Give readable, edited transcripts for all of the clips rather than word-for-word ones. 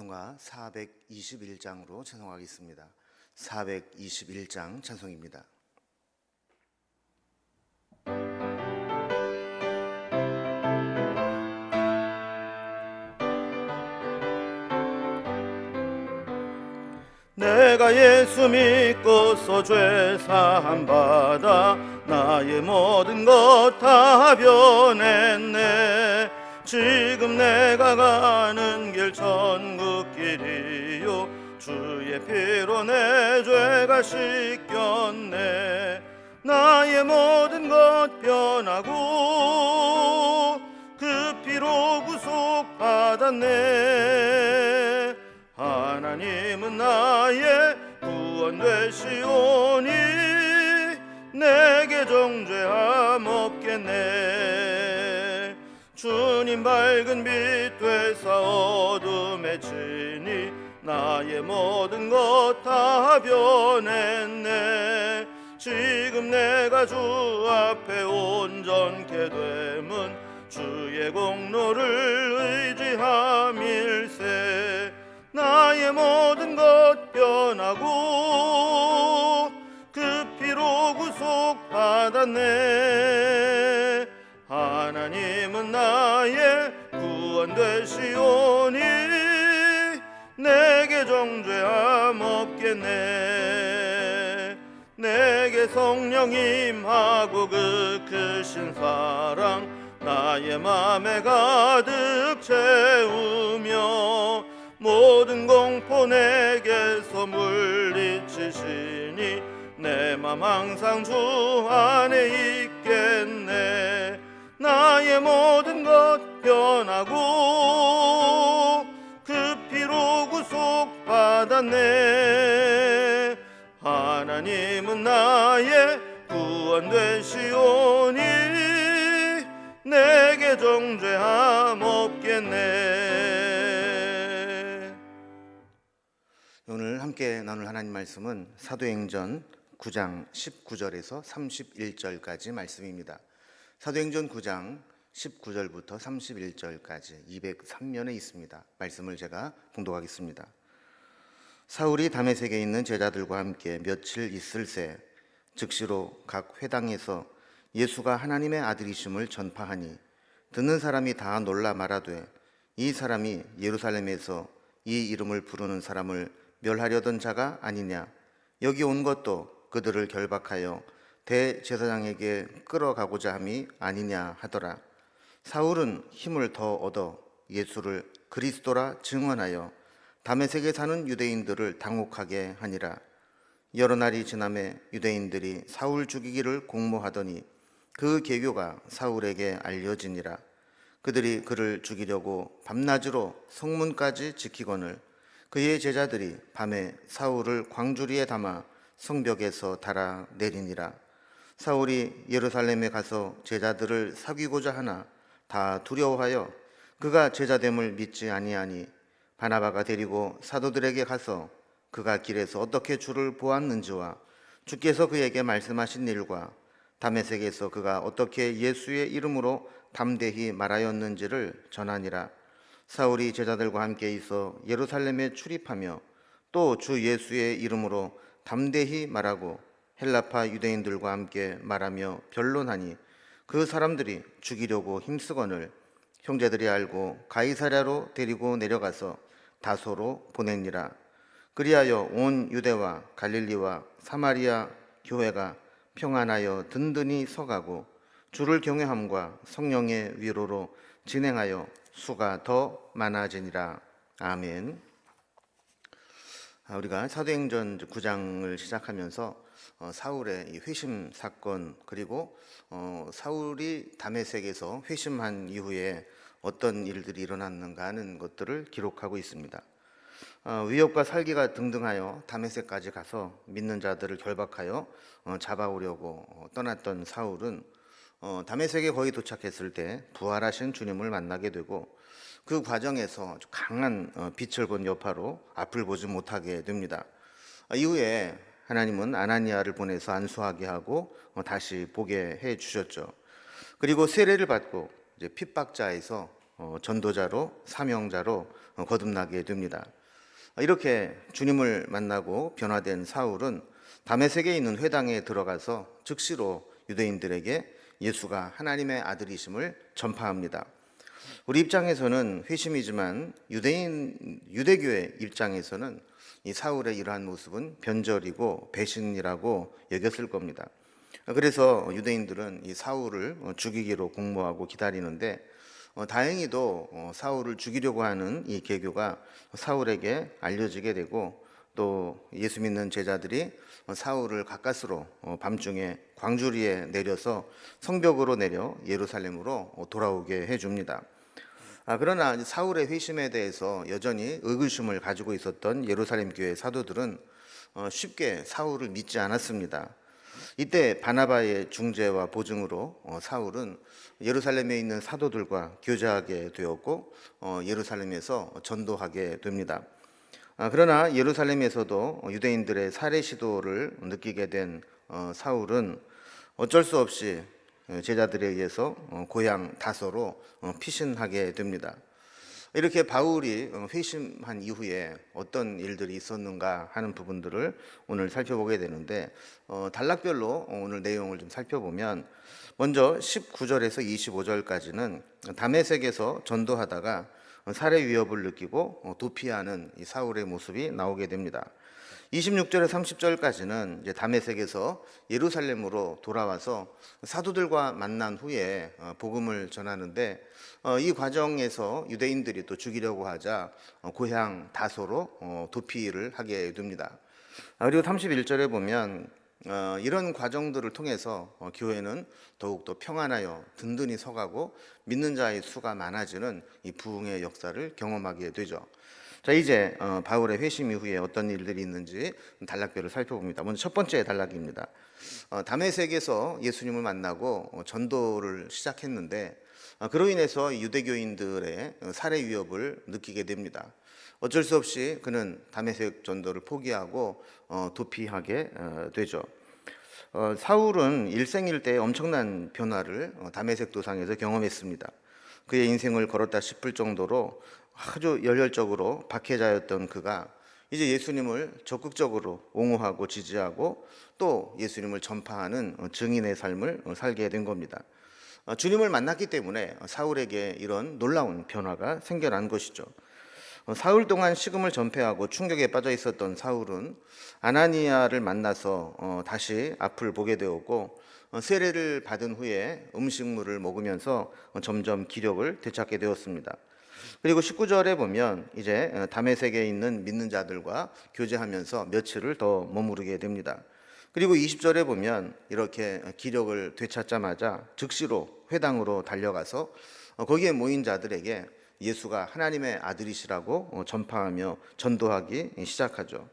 찬송가 421장으로 찬송하겠습니다. 421장 찬송입니다. 내가 예수 믿고서 죄 사함 받아 나의 모든 것 다 변했네. 지금 내가 가는 길 천국길이요 주의 피로 내 죄가 씻겼네. 나의 모든 것 변하고 그 피로 구속받았네. 하나님은 나의 구원 되시오니 내게 정죄함 없겠네. 주님 밝은 빛 되사 어둠에 치니 나의 모든 것 다 변했네. 지금 내가 주 앞에 온전케 됨은 주의 공로를 의지함일세. 나의 모든 것 변하고 그 피로 구속받았네. 하나님은 나의 구원 되시오니 내게 정죄함 없겠네. 내게 성령 임하고 그 크신 사랑 나의 맘에 가득 채우며 모든 공포 내게서 물리치시니 내 맘 항상 주 안에 있겠네. 나의 모든 것 변하고 그 피로 구속받았네. 하나님은 나의 구원 되시오니 내게 정죄함 없겠네. 오늘 함께 나눌 하나님 말씀은 사도행전 9장 19절에서 31절까지 말씀입니다. 사도행전 9장 19절부터 31절까지 203면에 있습니다. 말씀을 제가 봉독하겠습니다. 사울이 다메섹에 있는 제자들과 함께 며칠 있을새 즉시로 각 회당에서 예수가 하나님의 아들이심을 전파하니 듣는 사람이 다 놀라 말하되 이 사람이 예루살렘에서 이 이름을 부르는 사람을 멸하려던 자가 아니냐. 여기 온 것도 그들을 결박하여 대제사장에게 끌어가고자 함이 아니냐 하더라. 사울은 힘을 더 얻어 예수를 그리스도라 증언하여 다메섹에 사는 유대인들을 당혹하게 하니라. 여러 날이 지나매 유대인들이 사울 죽이기를 공모하더니 그 계교가 사울에게 알려지니라. 그들이 그를 죽이려고 밤낮으로 성문까지 지키거늘 그의 제자들이 밤에 사울을 광주리에 담아 성벽에서 달아 내리니라. 사울이 예루살렘에 가서 제자들을 사귀고자 하나 다 두려워하여 그가 제자됨을 믿지 아니하니 바나바가 데리고 사도들에게 가서 그가 길에서 어떻게 주를 보았는지와 주께서 그에게 말씀하신 일과 다메섹에서 그가 어떻게 예수의 이름으로 담대히 말하였는지를 전하니라. 사울이 제자들과 함께 있어 예루살렘에 출입하며 또 주 예수의 이름으로 담대히 말하고 헬라파 유대인들과 함께 말하며 변론하니 그 사람들이 죽이려고 힘쓰거늘 형제들이 알고 가이사랴로 데리고 내려가서 다소로 보내니라. 그리하여 온 유대와 갈릴리와 사마리아 교회가 평안하여 든든히 서가고 주를 경외함과 성령의 위로로 진행하여 수가 더 많아지니라. 아멘. 우리가 사도행전 9장을 시작하면서 사울의 이 회심 사건 그리고 사울이 다메섹에서 회심한 이후에 어떤 일들이 일어났는가 하는 것들을 기록하고 있습니다. 위협과 살기가 등등하여 다메섹까지 가서 믿는 자들을 결박하여 잡아오려고 떠났던 사울은 다메섹에 거의 도착했을 때 부활하신 주님을 만나게 되고 그 과정에서 아주 강한 빛을 본 여파로 앞을 보지 못하게 됩니다. 이후에 하나님은 아나니아를 보내서 안수하게 하고 다시 보게 해 주셨죠. 그리고 세례를 받고 이제 핍박자에서 전도자로 사명자로 거듭나게 됩니다. 이렇게 주님을 만나고 변화된 사울은 다메섹에 있는 회당에 들어가서 즉시로 유대인들에게 예수가 하나님의 아들이심을 전파합니다. 우리 입장에서는 회심이지만 유대교의 입장에서는 이 사울의 이러한 모습은 변절이고 배신이라고 여겼을 겁니다. 그래서 유대인들은 이 사울을 죽이기로 공모하고 기다리는데 다행히도 사울을 죽이려고 하는 이 계교가 사울에게 알려지게 되고 또 예수 믿는 제자들이 사울을 가까스로 밤중에 광주리에 내려서 성벽으로 내려 예루살렘으로 돌아오게 해줍니다. 그러나 사울의 회심에 대해서 여전히 의구심을 가지고 있었던 예루살렘 교회 사도들은 쉽게 사울을 믿지 않았습니다. 이때 바나바의 중재와 보증으로 사울은 예루살렘에 있는 사도들과 교제하게 되었고 예루살렘에서 전도하게 됩니다. 그러나 예루살렘에서도 유대인들의 살해 시도를 느끼게 된 사울은 어쩔 수 없이 제자들에 의해서 고향 다소로 피신하게 됩니다. 이렇게 바울이 회심한 이후에 어떤 일들이 있었는가 하는 부분들을 오늘 살펴보게 되는데 단락별로 오늘 내용을 좀 살펴보면 먼저 19절에서 25절까지는 다메섹에서 전도하다가 살해 위협을 느끼고 도피하는 이 사울의 모습이 나오게 됩니다. 26절에서 30절까지는 이제 다메섹에서 예루살렘으로 돌아와서 사도들과 만난 후에 복음을 전하는데 이 과정에서 유대인들이 또 죽이려고 하자 고향 다소로 도피를 하게 됩니다. 그리고 31절에 보면 이런 과정들을 통해서 교회는 더욱더 평안하여 든든히 서가고 믿는 자의 수가 많아지는 이 부흥의 역사를 경험하게 되죠. 자, 이제 바울의 회심 이후에 어떤 일들이 있는지 단락별을 살펴봅니다. 먼저 첫 번째 단락입니다. 다메섹에서 예수님을 만나고 전도를 시작했는데 그로 인해서 유대교인들의 살해 위협을 느끼게 됩니다. 어쩔 수 없이 그는 다메섹 전도를 포기하고 도피하게 되죠. 사울은 일생일대에 엄청난 변화를 다메섹 도상에서 경험했습니다. 그의 인생을 걸었다 싶을 정도로 아주 열혈적으로 박해자였던 그가 이제 예수님을 적극적으로 옹호하고 지지하고 또 예수님을 전파하는 증인의 삶을 살게 된 겁니다. 주님을 만났기 때문에 사울에게 이런 놀라운 변화가 생겨난 것이죠. 사흘 동안 식음을 전폐하고 충격에 빠져 있었던 사울은 아나니아를 만나서 다시 앞을 보게 되었고 세례를 받은 후에 음식물을 먹으면서 점점 기력을 되찾게 되었습니다. 그리고 19절에 보면 이제 다메섹에 있는 믿는 자들과 교제하면서 며칠을 더 머무르게 됩니다. 그리고 20절에 보면 이렇게 기력을 되찾자마자 즉시로 회당으로 달려가서 거기에 모인 자들에게 예수가 하나님의 아들이시라고 전파하며 전도하기 시작하죠.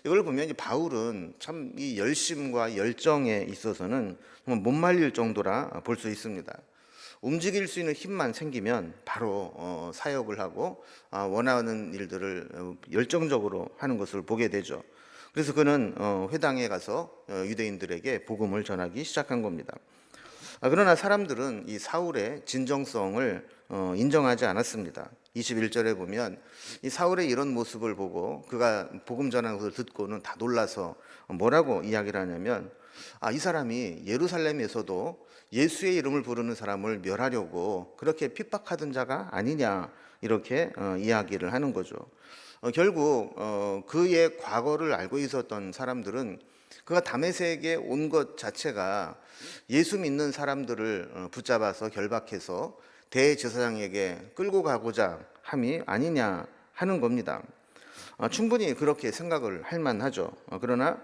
이걸 보면 바울은 참 이 열심과 열정에 있어서는 못 말릴 정도라 볼 수 있습니다. 움직일 수 있는 힘만 생기면 바로 사역을 하고 원하는 일들을 열정적으로 하는 것을 보게 되죠. 그래서 그는 회당에 가서 유대인들에게 복음을 전하기 시작한 겁니다. 그러나 사람들은 이 사울의 진정성을 인정하지 않았습니다. 21절에 보면 이 사울의 이런 모습을 보고 그가 복음 전하는 것을 듣고는 다 놀라서 뭐라고 이야기를 하냐면 이 사람이 예루살렘에서도 예수의 이름을 부르는 사람을 멸하려고 그렇게 핍박하던 자가 아니냐 이렇게 이야기를 하는 거죠. 결국 그의 과거를 알고 있었던 사람들은 그가 다메섹에 온 것 자체가 예수 믿는 사람들을 붙잡아서 결박해서 대제사장에게 끌고 가고자 함이 아니냐 하는 겁니다. 충분히 그렇게 생각을 할 만하죠. 그러나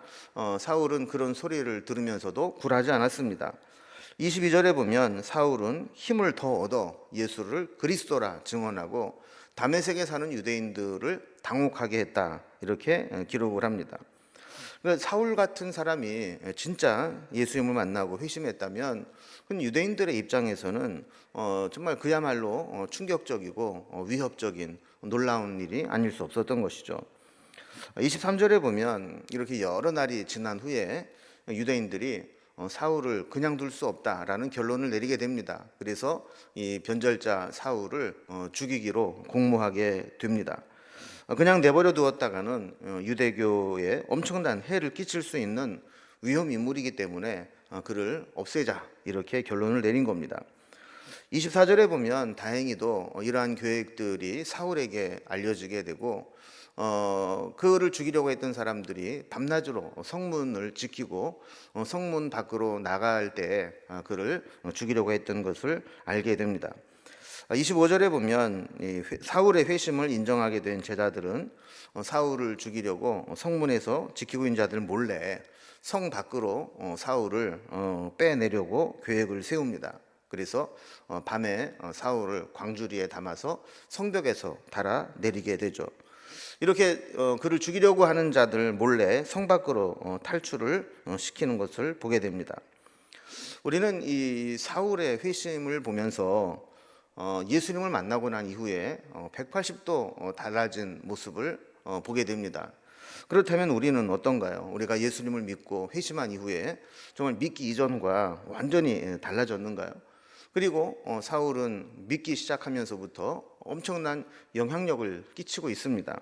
사울은 그런 소리를 들으면서도 굴하지 않았습니다. 22절에 보면 사울은 힘을 더 얻어 예수를 그리스도라 증언하고 다메섹에 사는 유대인들을 당혹하게 했다 이렇게 기록을 합니다. 사울 같은 사람이 진짜 예수님을 만나고 회심했다면 유대인들의 입장에서는 정말 그야말로 충격적이고 위협적인 놀라운 일이 아닐 수 없었던 것이죠. 23절에 보면 이렇게 여러 날이 지난 후에 유대인들이 사울을 그냥 둘 수 없다라는 결론을 내리게 됩니다. 그래서 이 변절자 사울을 죽이기로 공모하게 됩니다. 그냥 내버려 두었다가는 유대교에 엄청난 해를 끼칠 수 있는 위험 인물이기 때문에 그를 없애자 이렇게 결론을 내린 겁니다. 24절에 보면 다행히도 이러한 계획들이 사울에게 알려지게 되고 그를 죽이려고 했던 사람들이 밤낮으로 성문을 지키고 성문 밖으로 나갈 때 그를 죽이려고 했던 것을 알게 됩니다. 25절에 보면 사울의 회심을 인정하게 된 제자들은 사울을 죽이려고 성문에서 지키고 있는 자들 몰래 성 밖으로 사울을 빼내려고 계획을 세웁니다. 그래서 밤에 사울을 광주리에 담아서 성벽에서 달아 내리게 되죠. 이렇게 그를 죽이려고 하는 자들 몰래 성 밖으로 탈출을 시키는 것을 보게 됩니다. 우리는 이 사울의 회심을 보면서 예수님을 만나고 난 이후에 180도 달라진 모습을 보게 됩니다. 그렇다면 우리는 어떤가요? 우리가 예수님을 믿고 회심한 이후에 정말 믿기 이전과 완전히 달라졌는가요? 그리고 사울은 믿기 시작하면서부터 엄청난 영향력을 끼치고 있습니다.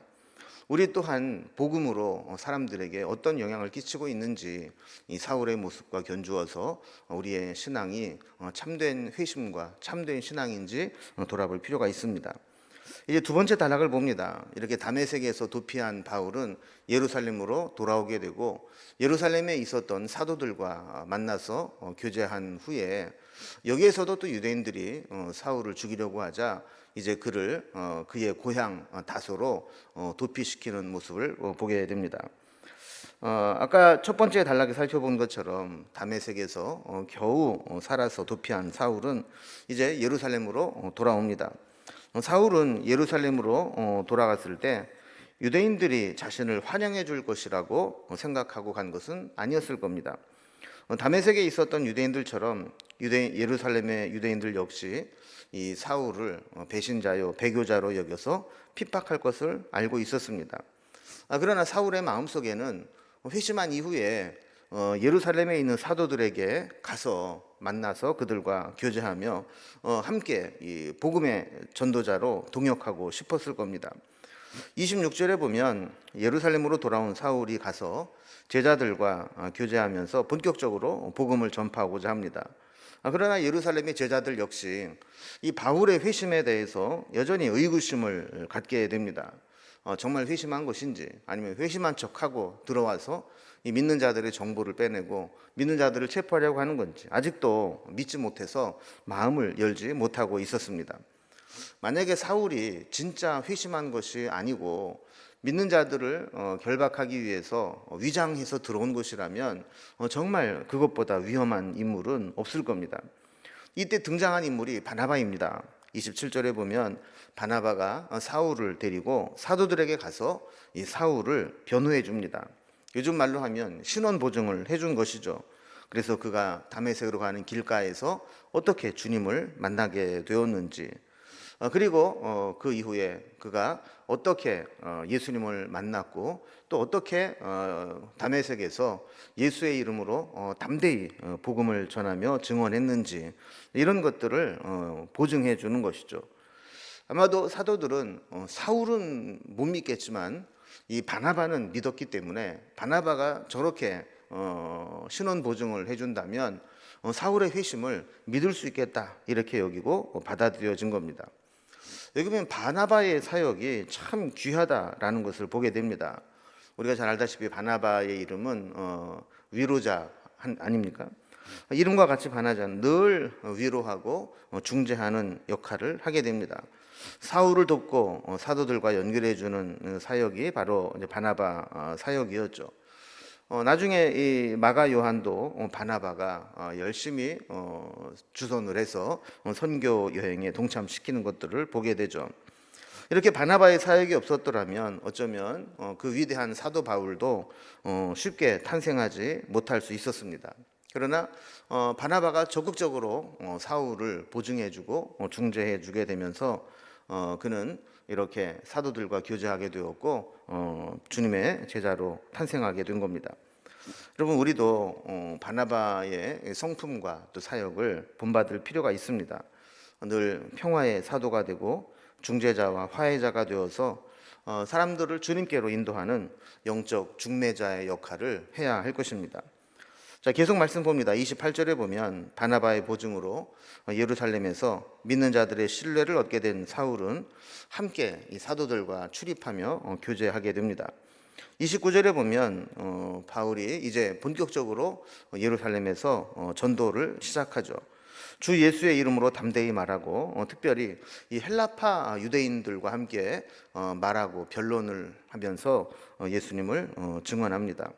우리 또한 복음으로 사람들에게 어떤 영향을 끼치고 있는지 이 사울의 모습과 견주어서 우리의 신앙이 참된 회심과 참된 신앙인지 돌아볼 필요가 있습니다. 이제 두 번째 단락을 봅니다. 이렇게 다메섹에서 도피한 바울은 예루살렘으로 돌아오게 되고 예루살렘에 있었던 사도들과 만나서 교제한 후에 여기에서도 또 유대인들이 사울을 죽이려고 하자 이제 그를 그의 고향 다소로 도피시키는 모습을 보게 됩니다. 아까 첫 번째 단락에 살펴본 것처럼 다메섹에서 겨우 살아서 도피한 사울은 이제 예루살렘으로 돌아옵니다. 사울은 예루살렘으로 돌아갔을 때 유대인들이 자신을 환영해 줄 것이라고 생각하고 간 것은 아니었을 겁니다. 다메섹에 있었던 유대인들처럼 예루살렘의 유대인들 역시 이 사울을 배신자요 배교자로 여겨서 핍박할 것을 알고 있었습니다. 그러나 사울의 마음속에는 회심한 이후에 예루살렘에 있는 사도들에게 가서 만나서 그들과 교제하며 함께 이 복음의 전도자로 동역하고 싶었을 겁니다. 26절에 보면 예루살렘으로 돌아온 사울이 가서 제자들과 교제하면서 본격적으로 복음을 전파하고자 합니다. 그러나 예루살렘의 제자들 역시 이 바울의 회심에 대해서 여전히 의구심을 갖게 됩니다. 정말 회심한 것인지 아니면 회심한 척하고 들어와서 이 믿는 자들의 정보를 빼내고 믿는 자들을 체포하려고 하는 건지 아직도 믿지 못해서 마음을 열지 못하고 있었습니다. 만약에 사울이 진짜 회심한 것이 아니고 믿는 자들을 결박하기 위해서 위장해서 들어온 것이라면 정말 그것보다 위험한 인물은 없을 겁니다. 이때 등장한 인물이 바나바입니다. 27절에 보면 바나바가 사울을 데리고 사도들에게 가서 이 사울을 변호해 줍니다. 요즘 말로 하면 신원 보증을 해준 것이죠. 그래서 그가 다메섹으로 가는 길가에서 어떻게 주님을 만나게 되었는지, 그리고 그 이후에 그가 어떻게 예수님을 만났고 또 어떻게 다메섹에서 예수의 이름으로 담대히 복음을 전하며 증언했는지 이런 것들을 보증해 주는 것이죠. 아마도 사도들은 사울은 못 믿겠지만 이 바나바는 믿었기 때문에 바나바가 저렇게 신원 보증을 해준다면 사울의 회심을 믿을 수 있겠다 이렇게 여기고 받아들여진 겁니다. 여기 보면 바나바의 사역이 참 귀하다라는 것을 보게 됩니다. 우리가 잘 알다시피 바나바의 이름은 위로자 아닙니까? 이름과 같이 바나자는 늘 위로하고 중재하는 역할을 하게 됩니다. 사울을 돕고 사도들과 연결해주는 사역이 바로 바나바 사역이었죠. 나중에 이 마가 요한도 바나바가 열심히 주선을 해서 선교 여행에 동참시키는 것들을 보게 되죠. 이렇게 바나바의 사역이 없었더라면 어쩌면 그 위대한 사도 바울도 쉽게 탄생하지 못할 수 있었습니다. 그러나 바나바가 적극적으로 사울을 보증해주고 중재해주게 되면서 그는 이렇게 사도들과 교제하게 되었고 주님의 제자로 탄생하게 된 겁니다. 여러분, 우리도 바나바의 성품과 또 사역을 본받을 필요가 있습니다. 늘 평화의 사도가 되고 중재자와 화해자가 되어서 사람들을 주님께로 인도하는 영적 중매자의 역할을 해야 할 것입니다. 자, 계속 말씀 봅니다. 28절에 보면 바나바의 보증으로 예루살렘에서 믿는 자들의 신뢰를 얻게 된 사울은 함께 이 사도들과 출입하며 교제하게 됩니다. 29절에 보면 바울이 이제 본격적으로 예루살렘에서 전도를 시작하죠. 주 예수의 이름으로 담대히 말하고 특별히 이 헬라파 유대인들과 함께 말하고 변론을 하면서 예수님을 증언합니다.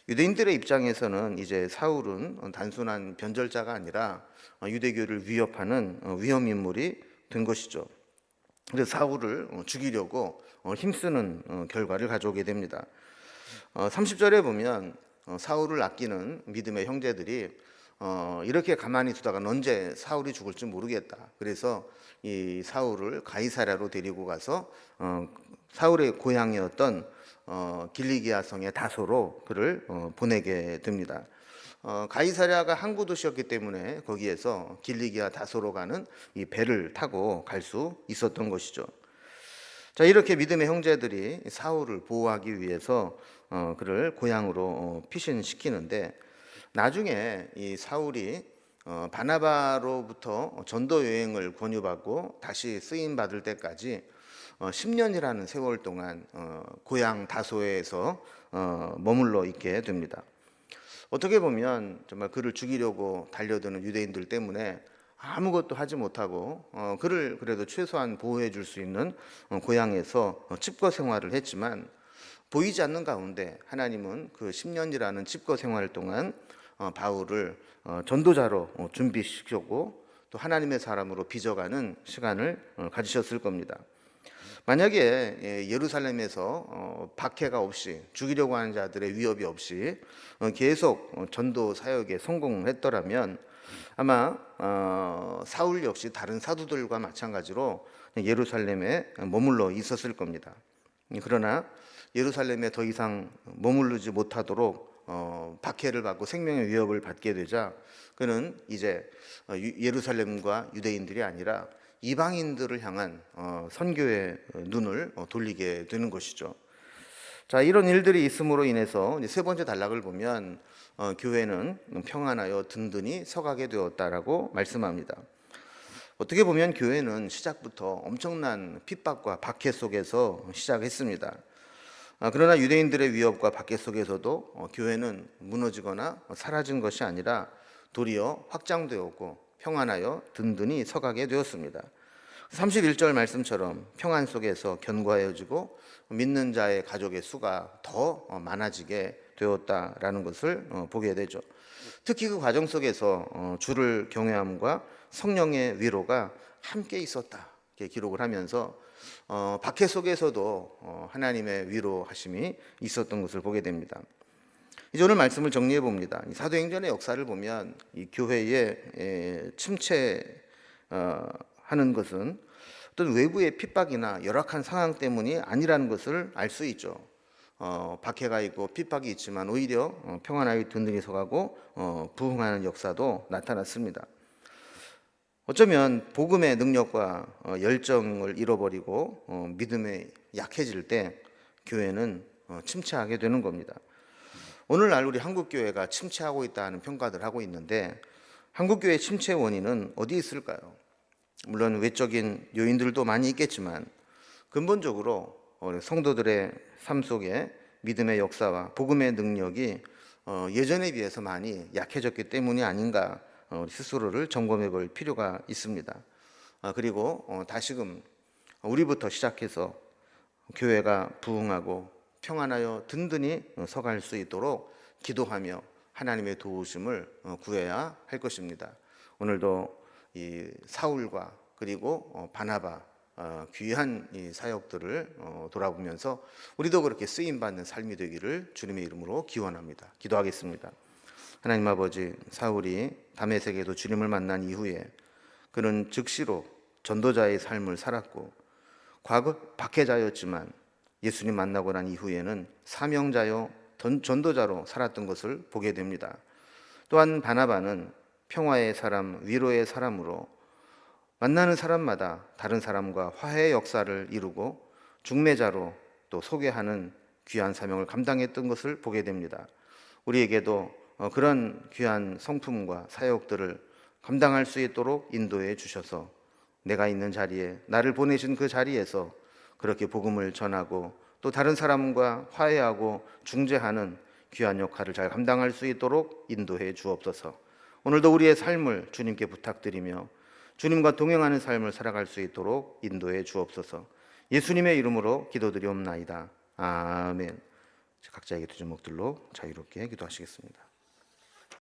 유대인들의 입장에서는 이제 사울은 단순한 변절자가 아니라 유대교를 위협하는 위험 인물이 된 것이죠. 그래서 사울을 죽이려고 힘쓰는 결과를 가져오게 됩니다. 30절에 보면 사울을 아끼는 믿음의 형제들이 이렇게 가만히 두다가 언제 사울이 죽을지 모르겠다. 그래서 이 사울을 가이사랴로 데리고 가서 사울의 고향이었던 길리기아 성의 다소로 그를 보내게 됩니다. 가이사랴가 항구 도시였기 때문에 거기에서 길리기아 다소로 가는 이 배를 타고 갈 수 있었던 것이죠. 자, 이렇게 믿음의 형제들이 사울을 보호하기 위해서 그를 고향으로 피신시키는데 나중에 이 사울이 바나바로부터 전도 여행을 권유받고 다시 쓰임 받을 때까지 10년이라는 세월 동안 고향 다소에서 머물러 있게 됩니다. 어떻게 보면 정말 그를 죽이려고 달려드는 유대인들 때문에 아무것도 하지 못하고 그를 그래도 최소한 보호해 줄 수 있는 고향에서 칩거 생활을 했지만 보이지 않는 가운데 하나님은 그 10년이라는 칩거 생활 동안 바울을 전도자로 준비시켰고 또 하나님의 사람으로 빚어가는 시간을 가지셨을 겁니다. 만약에 예루살렘에서 박해가 없이 죽이려고 하는 자들의 위협이 없이 계속 전도 사역에 성공했더라면 아마 사울 역시 다른 사도들과 마찬가지로 예루살렘에 머물러 있었을 겁니다. 그러나 예루살렘에 더 이상 머무르지 못하도록 박해를 받고 생명의 위협을 받게 되자 그는 이제 예루살렘과 유대인들이 아니라 이방인들을 향한 선교의 눈을 돌리게 되는 것이죠. 자, 이런 일들이 있음으로 인해서 세 번째 단락을 보면 교회는 평안하여 든든히 서가게 되었다라고 말씀합니다. 어떻게 보면 교회는 시작부터 엄청난 핍박과 박해 속에서 시작했습니다. 그러나 유대인들의 위협과 박해 속에서도 교회는 무너지거나 사라진 것이 아니라 도리어 확장되었고 평안하여 든든히 서가게 되었습니다. 31절 말씀처럼 평안 속에서 견고해지고 믿는 자의 가족의 수가 더 많아지게 되었다라는 것을 보게 되죠. 특히 그 과정 속에서 주를 경외함과 성령의 위로가 함께 있었다 이렇게 기록을 하면서 박해 속에서도 하나님의 위로하심이 있었던 것을 보게 됩니다. 이제 오늘 말씀을 정리해 봅니다. 사도행전의 역사를 보면 이 교회에 침체하는 것은 어떤 외부의 핍박이나 열악한 상황 때문이 아니라는 것을 알 수 있죠. 박해가 있고 핍박이 있지만 오히려 평안하게 든든히 서가고 부흥하는 역사도 나타났습니다. 어쩌면 복음의 능력과 열정을 잃어버리고 믿음에 약해질 때 교회는 침체하게 되는 겁니다. 오늘날 우리 한국교회가 침체하고 있다는 평가들 하고 있는데 한국교회 침체 원인은 어디 있을까요? 물론 외적인 요인들도 많이 있겠지만 근본적으로 성도들의 삶 속에 믿음의 역사와 복음의 능력이 예전에 비해서 많이 약해졌기 때문이 아닌가 스스로를 점검해 볼 필요가 있습니다. 그리고 다시금 우리부터 시작해서 교회가 부흥하고 평안하여 든든히 서갈 수 있도록 기도하며 하나님의 도우심을 구해야 할 것입니다. 오늘도 이 사울과 그리고 바나바 귀한 이 사역들을 돌아보면서 우리도 그렇게 쓰임 받는 삶이 되기를 주님의 이름으로 기원합니다. 기도하겠습니다. 하나님 아버지, 사울이 다메섹에도 주님을 만난 이후에 그는 즉시로 전도자의 삶을 살았고 과거 박해자였지만 예수님 만나고 난 이후에는 사명자요 전도자로 살았던 것을 보게 됩니다. 또한 바나바는 평화의 사람, 위로의 사람으로 만나는 사람마다 다른 사람과 화해의 역사를 이루고 중매자로 또 소개하는 귀한 사명을 감당했던 것을 보게 됩니다. 우리에게도 그런 귀한 성품과 사역들을 감당할 수 있도록 인도해 주셔서 내가 있는 자리에, 나를 보내신 그 자리에서 그렇게 복음을 전하고 또 다른 사람과 화해하고 중재하는 귀한 역할을 잘 감당할 수 있도록 인도해 주옵소서. 오늘도 우리의 삶을 주님께 부탁드리며 주님과 동행하는 삶을 살아갈 수 있도록 인도해 주옵소서. 예수님의 이름으로 기도드리옵나이다. 아멘. 각자에게 두 제목들로 자유롭게 기도하시겠습니다.